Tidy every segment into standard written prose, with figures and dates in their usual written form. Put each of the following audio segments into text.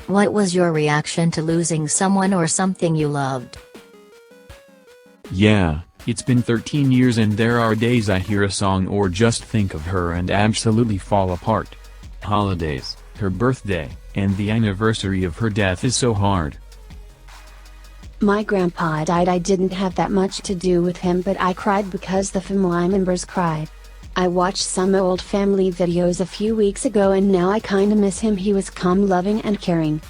What was your reaction to losing someone or something you loved? Yeah, it's been 13 years and there are days I hear a song or just think of her and absolutely fall apart. Holidays, her birthday, and the anniversary of her death is so hard. My grandpa died. I didn't have that much to do with him, but I cried because the family members cried. I watched some old family videos a few weeks ago and now I kinda miss him. He was calm, loving and caring.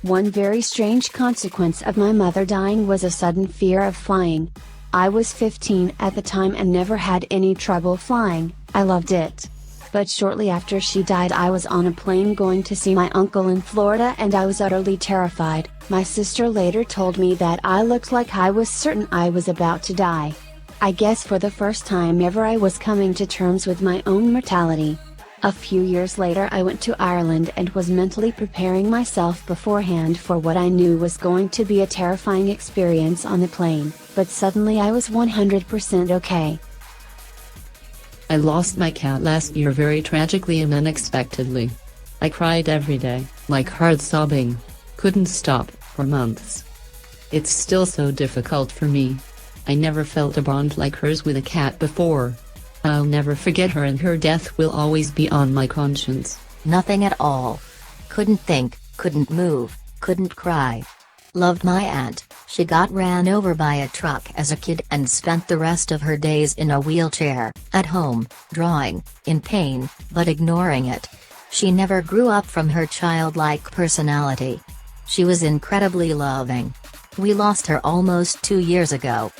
One very strange consequence of my mother dying was a sudden fear of flying. I was 15 at the time and never had any trouble flying. I loved it. But shortly after she died I was on a plane going to see my uncle in Florida and I was utterly terrified. My sister later told me that I looked like I was certain I was about to die. I guess for the first time ever I was coming to terms with my own mortality. A few years later I went to Ireland and was mentally preparing myself beforehand for what I knew was going to be a terrifying experience on the plane, but suddenly I was 100% okay. I lost my cat last year very tragically and unexpectedly. I cried every day, like hard sobbing. Couldn't stop, for months. It's still so difficult for me. I never felt a bond like hers with a cat before. I'll never forget her and her death will always be on my conscience. Nothing at all. Couldn't think, couldn't move, couldn't cry. Loved my aunt. She got ran over by a truck as a kid and spent the rest of her days in a wheelchair, at home, drawing, in pain, but ignoring it. She never grew up from her childlike personality. She was incredibly loving. We lost her almost 2 years ago.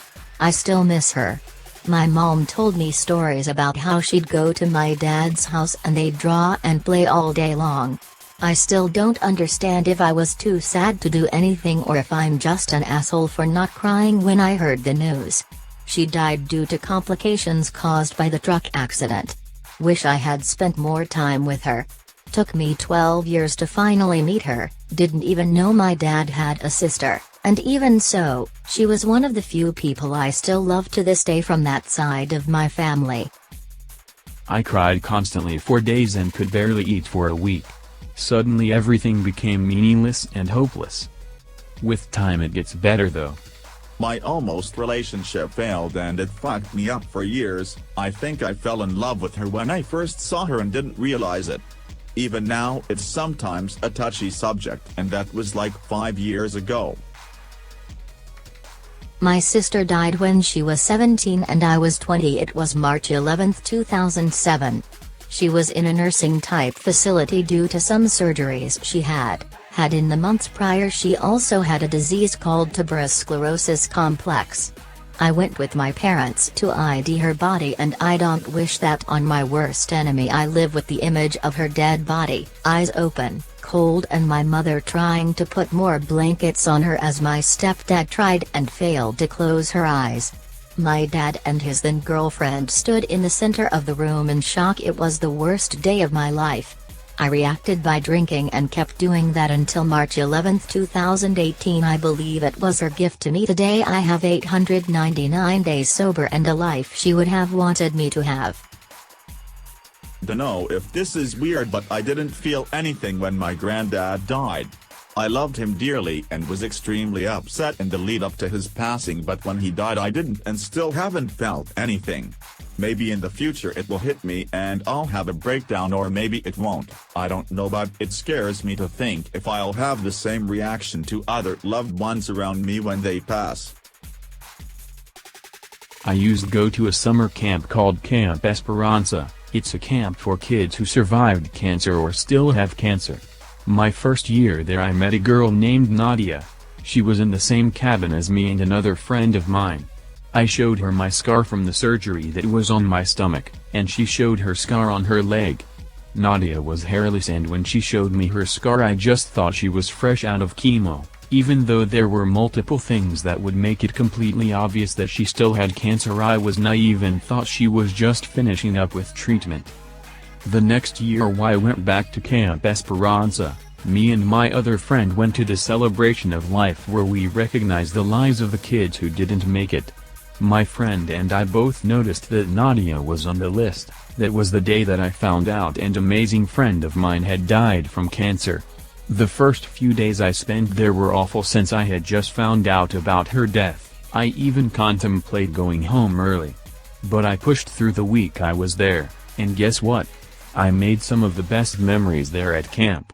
I still miss her. My mom told me stories about how she'd go to my dad's house and they'd draw and play all day long. I still don't understand if I was too sad to do anything or if I'm just an asshole for not crying when I heard the news. She died due to complications caused by the truck accident. Wish I had spent more time with her. Took me 12 years to finally meet her, didn't even know my dad had a sister, and even so, she was one of the few people I still love to this day from that side of my family. I cried constantly for days and could barely eat for a week. Suddenly everything became meaningless and hopeless. With time it gets better though. My almost relationship failed and it fucked me up for years. I think I fell in love with her when I first saw her and didn't realize it. Even now it's sometimes a touchy subject and that was like 5 years ago. My sister died when she was 17 and I was 20. It was March 11, 2007. She was in a nursing-type facility due to some surgeries she had in the months prior. She also had a disease called tuberous sclerosis complex. I went with my parents to ID her body and I don't wish that on my worst enemy. I live with the image of her dead body, eyes open, cold, and my mother trying to put more blankets on her as my stepdad tried and failed to close her eyes. My dad and his then girlfriend stood in the center of the room in shock. It was the worst day of my life. I reacted by drinking and kept doing that until March 11, 2018. I believe it was her gift to me. Today I have 899 days sober and a life she would have wanted me to have. Dunno if this is weird, but I didn't feel anything when my granddad died. I loved him dearly and was extremely upset in the lead up to his passing, but when he died I didn't and still haven't felt anything. Maybe in the future it will hit me and I'll have a breakdown, or maybe it won't. I don't know, but it scares me to think if I'll have the same reaction to other loved ones around me when they pass. I used to go to a summer camp called Camp Esperanza. It's a camp for kids who survived cancer or still have cancer. My first year there I met a girl named Nadia. She was in the same cabin as me and another friend of mine. I showed her my scar from the surgery that was on my stomach, and she showed her scar on her leg. Nadia was hairless, and when she showed me her scar I just thought she was fresh out of chemo, even though there were multiple things that would make it completely obvious that she still had cancer. I was naive and thought she was just finishing up with treatment. The next year I went back to Camp Esperanza. Me and my other friend went to the celebration of life where we recognized the lives of the kids who didn't make it. My friend and I both noticed that Nadia was on the list. That was the day that I found out an amazing friend of mine had died from cancer. The first few days I spent there were awful since I had just found out about her death. I even contemplated going home early. But I pushed through the week I was there, and guess what? I made some of the best memories there at camp.